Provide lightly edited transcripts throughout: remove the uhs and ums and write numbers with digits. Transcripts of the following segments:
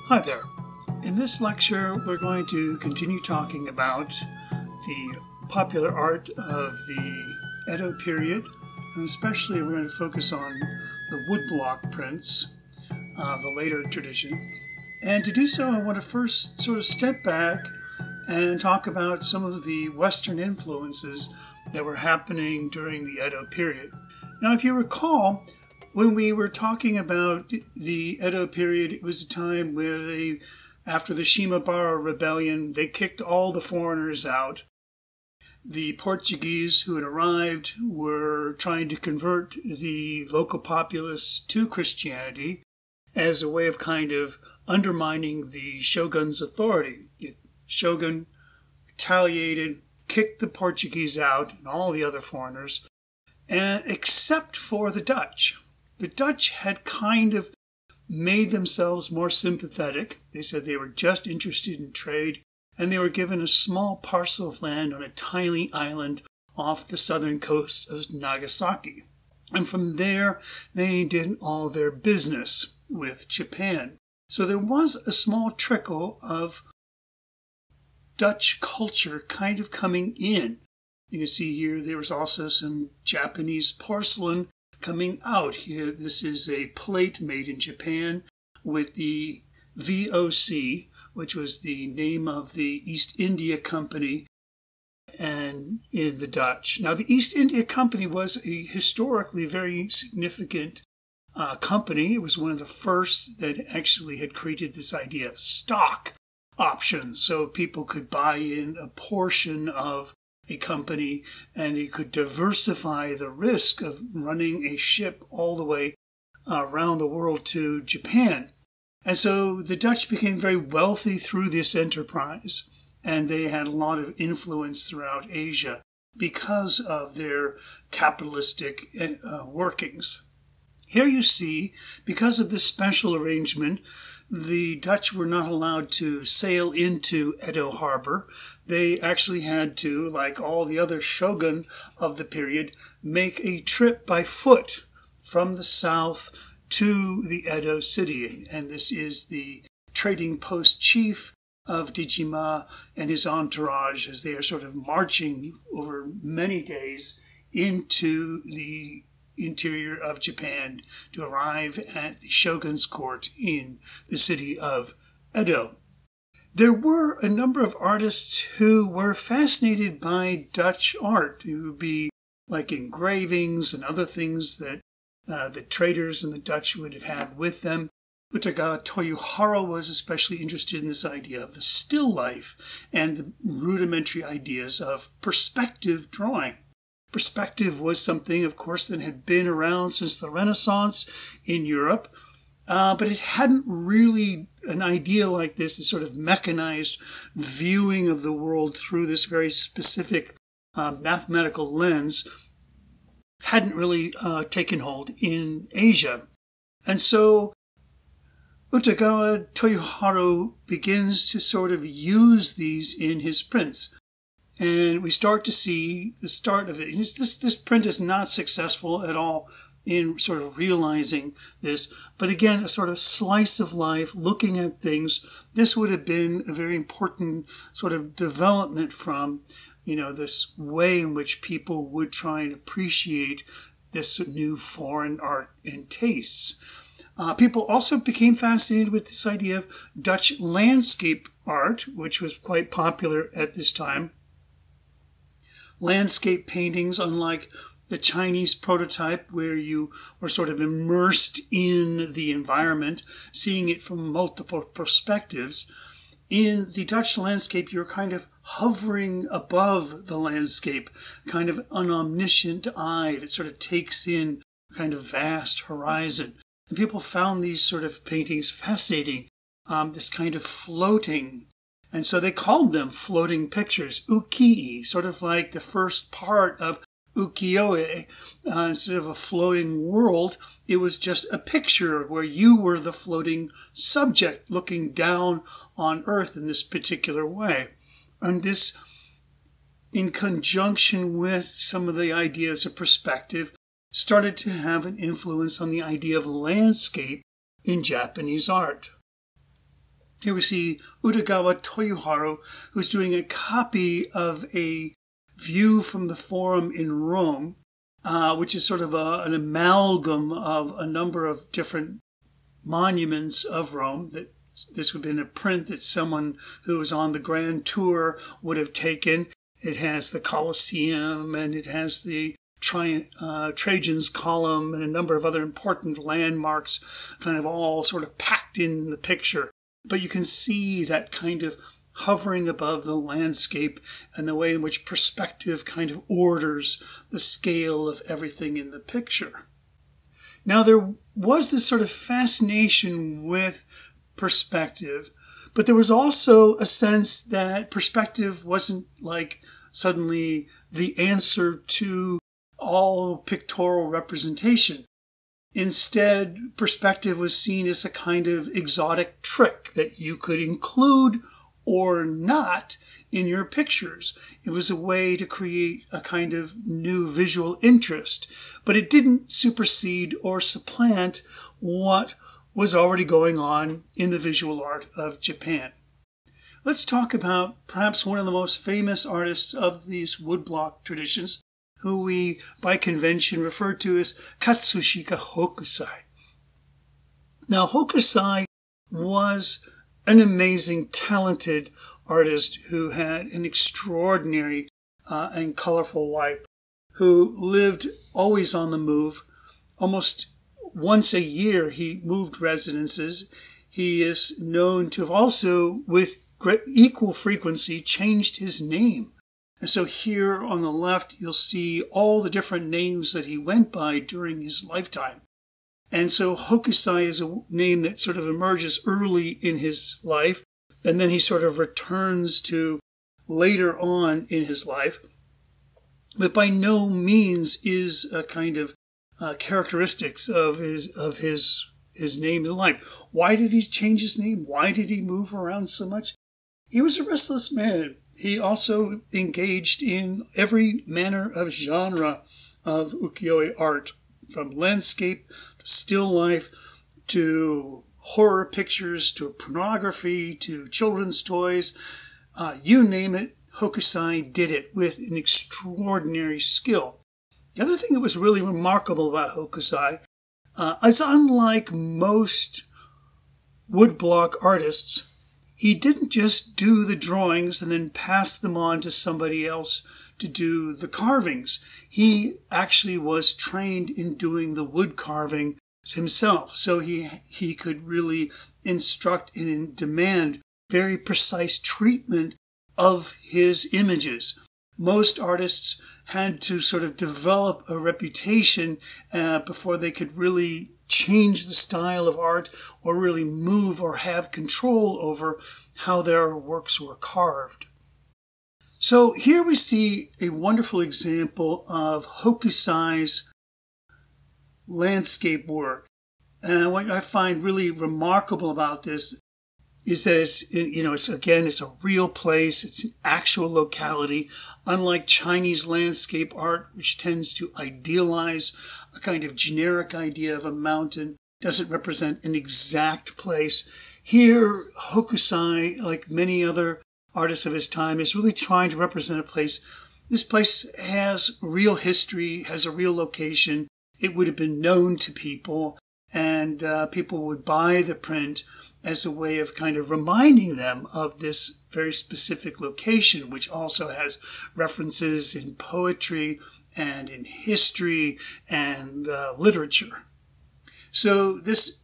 Hi there. In this lecture, we're going to continue talking about the popular art of the Edo period, and especially we're going to focus on the woodblock prints, the later tradition. And to do so, I want to first sort of step back and talk about some of the Western influences that were happening during the Edo period. Now, if you recall, when we were talking about the Edo period, it was a time where after the Shimabara rebellion, they kicked all the foreigners out. The Portuguese who had arrived were trying to convert the local populace to Christianity as a way of kind of undermining the shogun's authority. The shogun retaliated, kicked the Portuguese out and all the other foreigners, except for the Dutch. The Dutch had kind of made themselves more sympathetic. They said they were just interested in trade, and they were given a small parcel of land on a tiny island off the southern coast of Nagasaki. And from there, they did all their business with Japan. So there was a small trickle of Dutch culture kind of coming in. You can see here there was also some Japanese porcelain coming out here. This is a plate made in Japan with the VOC, which was the name of the East India Company, and in the Dutch. Now, the East India Company was a historically very significant company. It was one of the first that actually had created this idea of stock options, so people could buy in a portion of a company, and you could diversify the risk of running a ship all the way around the world to Japan. And so the Dutch became very wealthy through this enterprise, and they had a lot of influence throughout Asia because of their capitalistic workings. Here you see, because of this special arrangement, the Dutch were not allowed to sail into Edo Harbor. They actually had to, like all the other shogun of the period, make a trip by foot from the south to the Edo city. And this is the trading post chief of Dejima and his entourage as they are sort of marching over many days into the interior of Japan to arrive at the shogun's court in the city of Edo. There were a number of artists who were fascinated by Dutch art. It would be like engravings and other things that the traders and the Dutch would have had with them. Utagawa Toyohiro was especially interested in this idea of the still life and the rudimentary ideas of perspective drawing. Perspective was something, of course, that had been around since the Renaissance in Europe, but it hadn't really, an idea like this sort of mechanized viewing of the world through this very specific mathematical lens, hadn't really taken hold in Asia. And so Utagawa Toyohiro begins to sort of use these in his prints. And we start to see the start of it. This print is not successful at all in sort of realizing this. But again, a sort of slice of life, looking at things. This would have been a very important sort of development from, this way in which people would try and appreciate this new foreign art and tastes. People also became fascinated with this idea of Dutch landscape art, which was quite popular at this time. Landscape paintings, unlike the Chinese prototype where you were sort of immersed in the environment, seeing it from multiple perspectives. In the Dutch landscape, you're kind of hovering above the landscape, kind of an omniscient eye that sort of takes in a kind of vast horizon. And people found these sort of paintings fascinating, this kind of floating. And so they called them floating pictures, ukiyo, sort of like the first part of ukiyo-e. Instead of a floating world, it was just a picture where you were the floating subject looking down on Earth in this particular way. And this, in conjunction with some of the ideas of perspective, started to have an influence on the idea of landscape in Japanese art. Here we see Utagawa Toyoharu, who's doing a copy of a view from the Forum in Rome, which is sort of an amalgam of a number of different monuments of Rome. This would have been a print that someone who was on the Grand Tour would have taken. It has the Colosseum, and it has the Trajan's Column, and a number of other important landmarks kind of all sort of packed in the picture. But you can see that kind of hovering above the landscape and the way in which perspective kind of orders the scale of everything in the picture. Now, there was this sort of fascination with perspective, but there was also a sense that perspective wasn't like suddenly the answer to all pictorial representation. Instead, perspective was seen as a kind of exotic trick that you could include or not in your pictures. It was a way to create a kind of new visual interest, but it didn't supersede or supplant what was already going on in the visual art of Japan. Let's talk about perhaps one of the most famous artists of these woodblock traditions, who we, by convention, refer to as Katsushika Hokusai. Now, Hokusai was an amazing, talented artist who had an extraordinary and colorful life, who lived always on the move. Almost once a year, he moved residences. He is known to have also, with equal frequency, changed his name. And so here on the left, you'll see all the different names that he went by during his lifetime. And so Hokusai is a name that sort of emerges early in his life, and then he sort of returns to later on in his life. But by no means is a kind of characteristics of his name in life. Why did he change his name? Why did he move around so much? He was a restless man. He also engaged in every manner of genre of ukiyo-e art, from landscape to still life to horror pictures to pornography to children's toys. You name it, Hokusai did it with an extraordinary skill. The other thing that was really remarkable about Hokusai is, unlike most woodblock artists, he didn't just do the drawings and then pass them on to somebody else to do the carvings. He actually was trained in doing the wood carving himself, so he could really instruct and demand very precise treatment of his images. Most artists had to sort of develop a reputation before they could really change the style of art or really move or have control over how their works were carved. So here we see a wonderful example of Hokusai's landscape work. And what I find really remarkable about this is that it's a real place. It's an actual locality. Unlike Chinese landscape art, which tends to idealize a kind of generic idea of a mountain, doesn't represent an exact place. Here, Hokusai, like many other artists of his time, is really trying to represent a place. This place has real history, has a real location. It would have been known to people, and people would buy the print as a way of kind of reminding them of this very specific location, which also has references in poetry and in history and literature. So this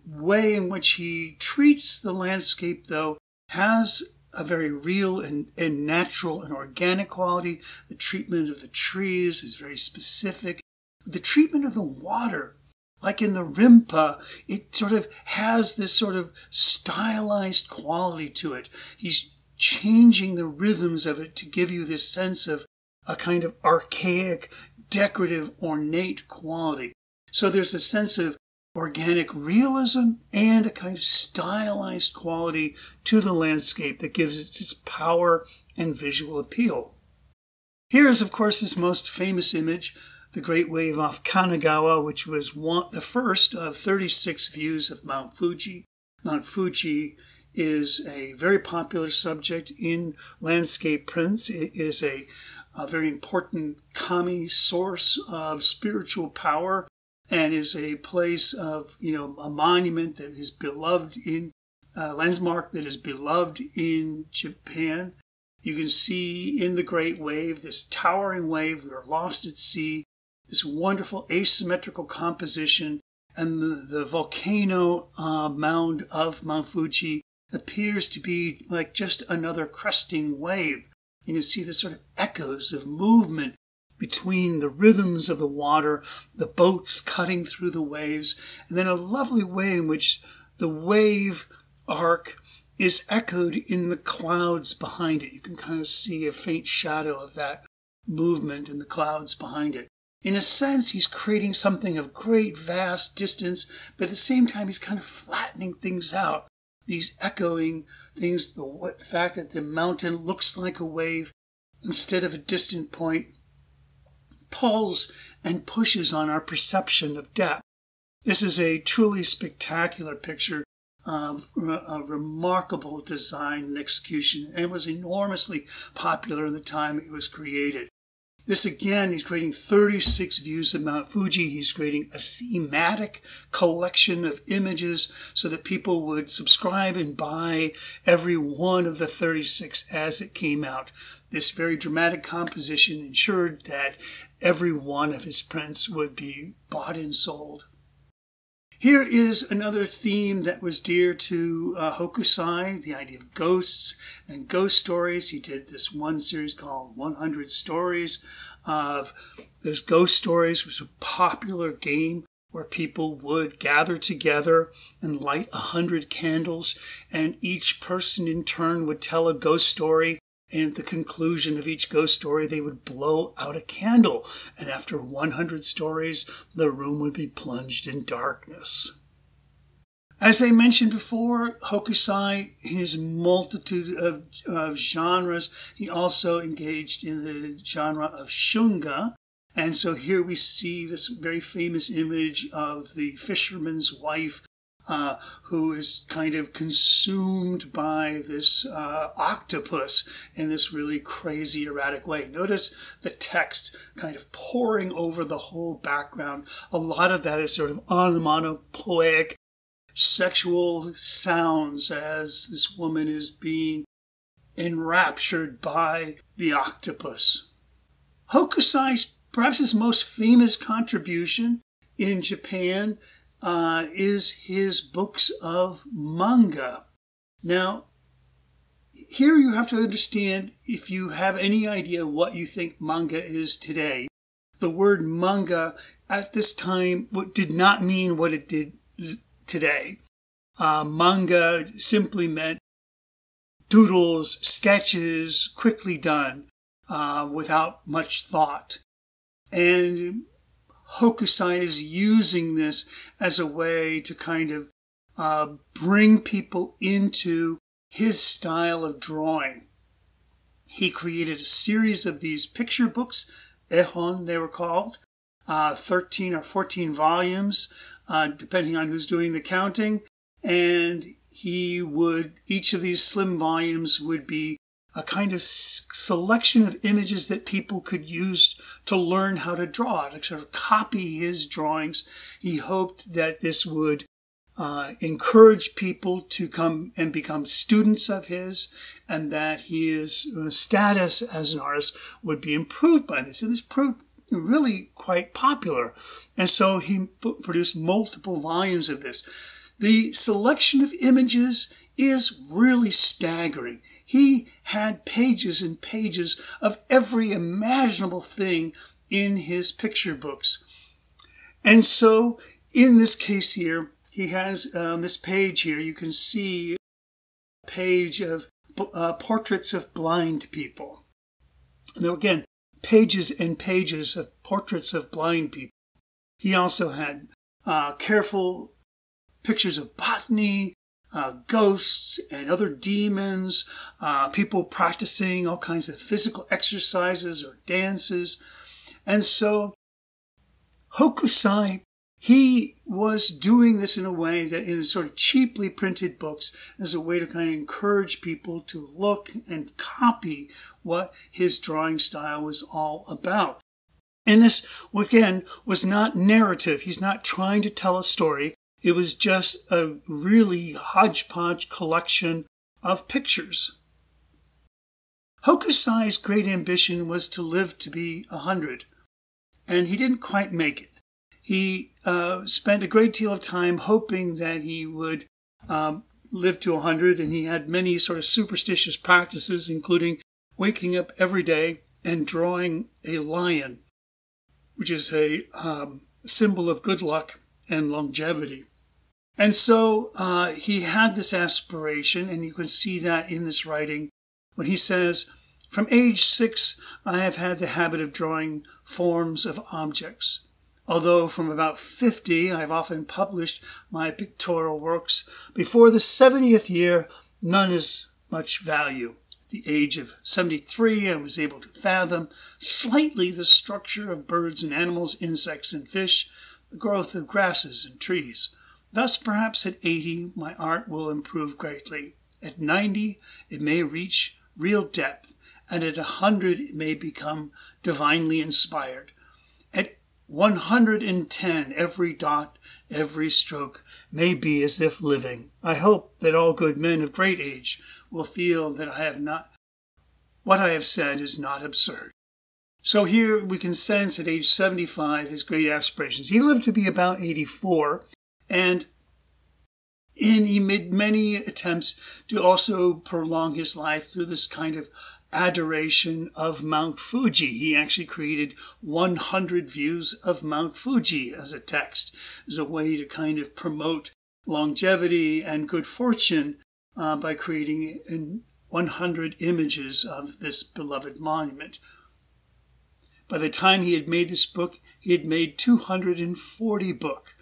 way in which he treats the landscape, though, has a very real and natural and organic quality. The treatment of the trees is very specific. The treatment of the water, like in the Rimpa, it sort of has this sort of stylized quality to it. He's changing the rhythms of it to give you this sense of a kind of archaic, decorative, ornate quality. So there's a sense of organic realism and a kind of stylized quality to the landscape that gives it its power and visual appeal. Here is, of course, his most famous image, the Great Wave off Kanagawa, which was the first of 36 views of Mount Fuji. Mount Fuji is a very popular subject in landscape prints. It is a very important kami source of spiritual power, and is a place of, a monument that is beloved in, landmark that is beloved in Japan. You can see in the Great Wave, this towering wave, we are lost at sea, this wonderful asymmetrical composition, and the volcano mound of Mount Fuji appears to be like just another cresting wave. You can see the sort of echoes of movement between the rhythms of the water, the boats cutting through the waves, and then a lovely way in which the wave arc is echoed in the clouds behind it. You can kind of see a faint shadow of that movement in the clouds behind it. In a sense, he's creating something of great, vast distance, but at the same time, he's kind of flattening things out. These echoing things, the fact that the mountain looks like a wave instead of a distant point, pulls and pushes on our perception of depth. This is a truly spectacular picture of a remarkable design and execution, and was enormously popular in the time it was created. This again, he's creating 36 views of Mount Fuji. He's creating a thematic collection of images so that people would subscribe and buy every one of the 36 as it came out. This very dramatic composition ensured that every one of his prints would be bought and sold. Here is another theme that was dear to Hokusai, the idea of ghosts and ghost stories. He did this one series called 100 Stories of those ghost stories. It was a popular game where people would gather together and light 100 candles, and each person in turn would tell a ghost story. And at the conclusion of each ghost story, they would blow out a candle. And after 100 stories, the room would be plunged in darkness. As I mentioned before, Hokusai, in his multitude of genres, he also engaged in the genre of shunga. And so here we see this very famous image of the fisherman's wife who is kind of consumed by this octopus in this really crazy, erratic way. Notice the text kind of pouring over the whole background. A lot of that is sort of onomatopoeic, sexual sounds as this woman is being enraptured by the octopus. Hokusai's, perhaps his most famous contribution in Japan is his books of manga. Now, here you have to understand, if you have any idea what you think manga is today, the word manga at this time did not mean what it did today. Manga simply meant doodles, sketches, quickly done, without much thought. And Hokusai is using this as a way to kind of bring people into his style of drawing. He created a series of these picture books, ehon they were called, 13 or 14 volumes, depending on who's doing the counting. And each of these slim volumes would be a kind of selection of images that people could use to learn how to draw, to sort of copy his drawings. He hoped that this would encourage people to come and become students of his, and that his status as an artist would be improved by this. And this proved really quite popular. And so he produced multiple volumes of this. The selection of images is really staggering. He had pages and pages of every imaginable thing in his picture books. And so in this case here, he has this page here, you can see a page of portraits of blind people. And there were, again, pages and pages of portraits of blind people. He also had careful pictures of botany, ghosts and other demons, people practicing all kinds of physical exercises or dances. And so Hokusai He was doing this in a way that in sort of cheaply printed books as a way to kind of encourage people to look and copy what his drawing style was all about. And this, again, was not narrative. He's not trying to tell a story. It was just a really hodgepodge collection of pictures. Hokusai's great ambition was to live to be 100, and he didn't quite make it. He spent a great deal of time hoping that he would live to 100, and he had many sort of superstitious practices, including waking up every day and drawing a lion, which is a symbol of good luck and longevity. And so he had this aspiration, and you can see that in this writing when he says, "From age 6, I have had the habit of drawing forms of objects. Although from about 50, I have often published my pictorial works, before the 70th year, none is much value. At the age of 73, I was able to fathom slightly the structure of birds and animals, insects and fish, the growth of grasses and trees. Thus, perhaps at 80, my art will improve greatly. At 90, it may reach real depth, and at 100, it may become divinely inspired. At 110, every dot, every stroke may be as if living. I hope that all good men of great age will feel that what I have said is not absurd." So here we can sense at age 75 his great aspirations. He lived to be about 84, and he made many attempts to also prolong his life through this kind of adoration of Mount Fuji. He actually created 100 views of Mount Fuji as a text, as a way to kind of promote longevity and good fortune by creating 100 images of this beloved monument. By the time he had made this book, he had made 240 books.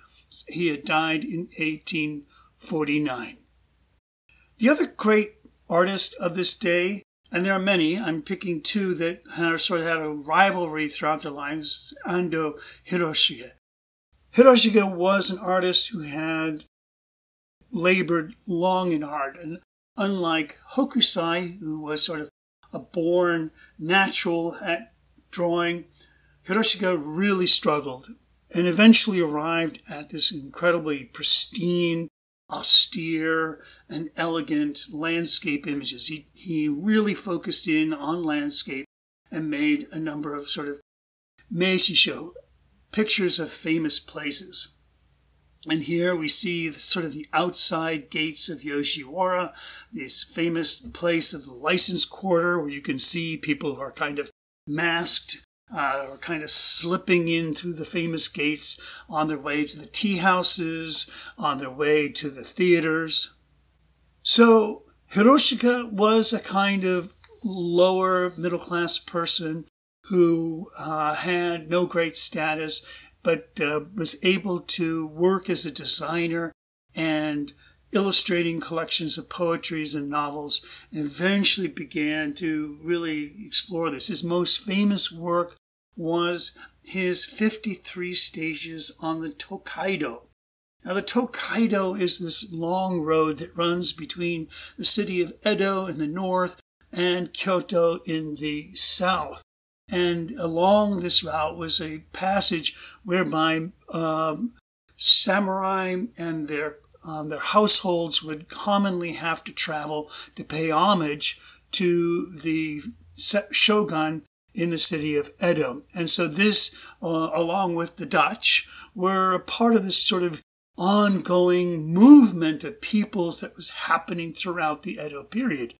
He had died in 1849. The other great artist of this day, and there are many, I'm picking two that sort of had a rivalry throughout their lives, Ando Hiroshige. Hiroshige was an artist who had labored long and hard, and unlike Hokusai, who was sort of a born natural at drawing, Hiroshige really struggled and eventually arrived at this incredibly pristine, austere, and elegant landscape images. He really focused in on landscape and made a number of sort of meishisho, pictures of famous places. And here we see sort of the outside gates of Yoshiwara, this famous place of the license quarter, where you can see people who are kind of masked, or kind of slipping in through the famous gates on their way to the tea houses, on their way to the theaters. So Hiroshige was a kind of lower middle class person who had no great status, but was able to work as a designer and illustrating collections of poetries and novels, and eventually began to really explore this. His most famous work was his 53 stages on the Tokaido. Now, the Tokaido is this long road that runs between the city of Edo in the north and Kyoto in the south. And along this route was a passage whereby samurai and their households would commonly have to travel to pay homage to the shogun in the city of Edo. And so this, along with the Dutch, were a part of this sort of ongoing movement of peoples that was happening throughout the Edo period.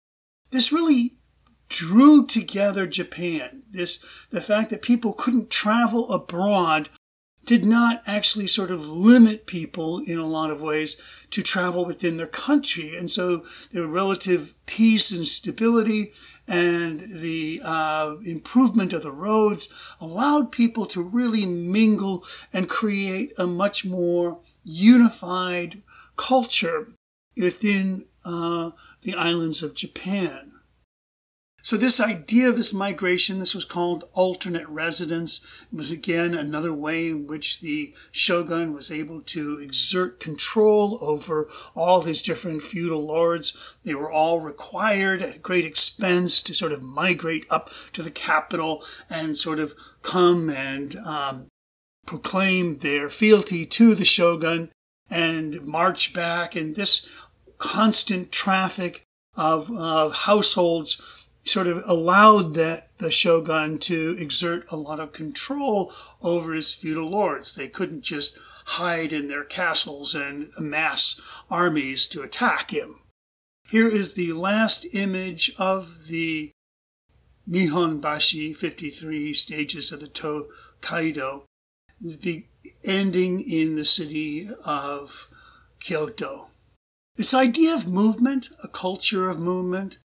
This really drew together Japan. The fact that people couldn't travel abroad did not actually sort of limit people in a lot of ways to travel within their country. And so the relative peace and stability and the improvement of the roads allowed people to really mingle and create a much more unified culture within the islands of Japan. So this idea of this migration, this was called alternate residence. It was again another way in which the shogun was able to exert control over all his different feudal lords. They were all required at great expense to sort of migrate up to the capital and sort of come and proclaim their fealty to the shogun and march back. And this constant traffic of households sort of allowed the shogun to exert a lot of control over his feudal lords. They couldn't just hide in their castles and amass armies to attack him. Here is the last image of the Nihonbashi, 53 stages of the Tokaido, ending in the city of Kyoto. This idea of movement, a culture of movement,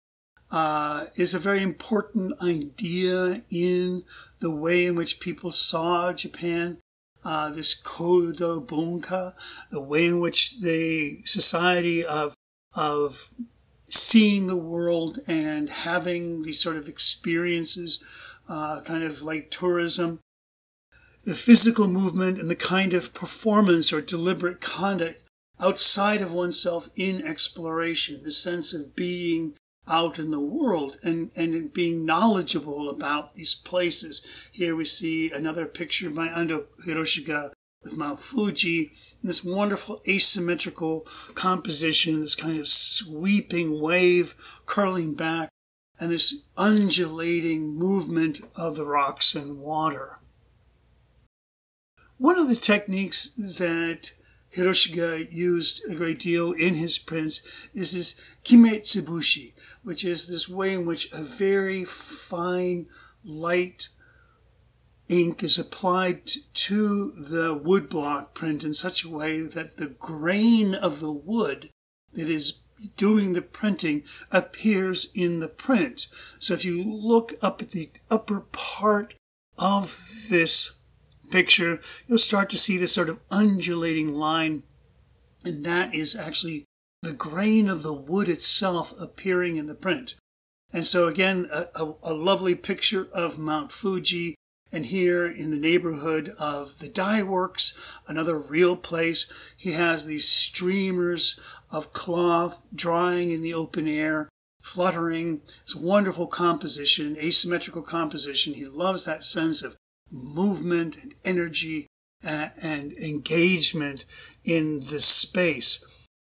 is a very important idea in the way in which people saw Japan. This Kodo Bunka, the way in which the society of seeing the world and having these sort of experiences, kind of like tourism, the physical movement and the kind of performance or deliberate conduct outside of oneself in exploration, the sense of being out in the world and being knowledgeable about these places. Here we see another picture by Ando Hiroshiga with Mount Fuji, this wonderful asymmetrical composition, this kind of sweeping wave curling back, and this undulating movement of the rocks and water. One of the techniques that Hiroshiga used a great deal in his prints is this kimetsubushi, which is this way in which a very fine, light ink is applied to the woodblock print in such a way that the grain of the wood that is doing the printing appears in the print. So if you look up at the upper part of this picture, you'll start to see this sort of undulating line, and that is actually the grain of the wood itself appearing in the print. And so again, a lovely picture of Mount Fuji, and here in the neighborhood of the dye works, another real place, he has these streamers of cloth drying in the open air, fluttering. It's a wonderful composition, asymmetrical composition. He loves that sense of movement and energy and engagement in this space.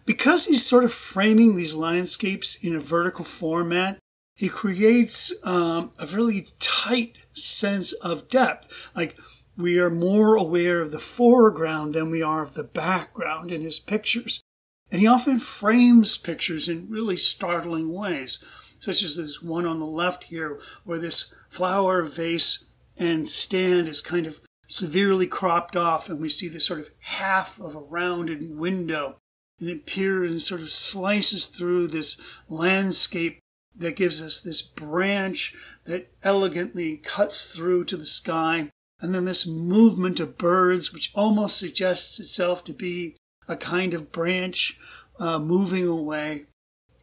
Because he's sort of framing these landscapes in a vertical format, he creates a really tight sense of depth. Like, we are more aware of the foreground than we are of the background in his pictures. And he often frames pictures in really startling ways, such as this one on the left here, where this flower vase and stand is kind of severely cropped off, and we see this sort of half of a rounded window, and it appears and sort of slices through this landscape that gives us this branch that elegantly cuts through to the sky, and then this movement of birds, which almost suggests itself to be a kind of branch moving away.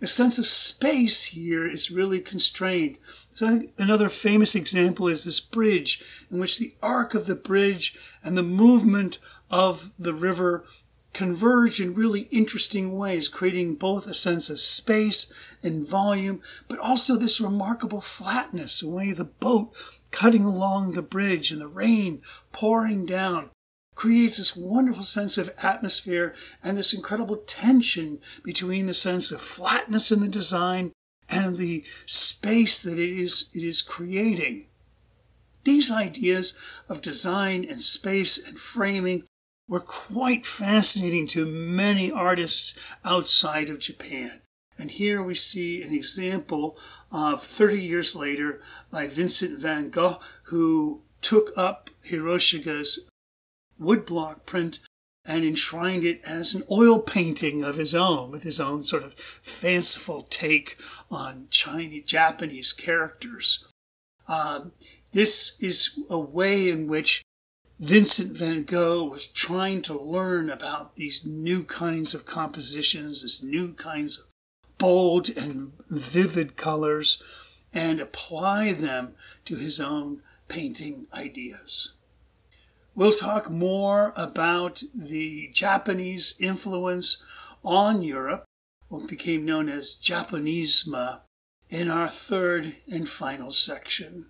The sense of space here is really constrained. So another famous example is this bridge, in which the arc of the bridge and the movement of the river converge in really interesting ways, creating both a sense of space and volume, but also this remarkable flatness, the way the boat cutting along the bridge and the rain pouring down creates this wonderful sense of atmosphere and this incredible tension between the sense of flatness in the design and the space that it is creating. These ideas of design and space and framing were quite fascinating to many artists outside of Japan. And here we see an example of 30 years later by Vincent van Gogh, who took up Hiroshiga's woodblock print and enshrined it as an oil painting of his own, with his own sort of fanciful take on Japanese characters. This is a way in which Vincent van Gogh was trying to learn about these new kinds of compositions, these new kinds of bold and vivid colors, and apply them to his own painting ideas. We'll talk more about the Japanese influence on Europe, what became known as Japonisme, in our third and final section.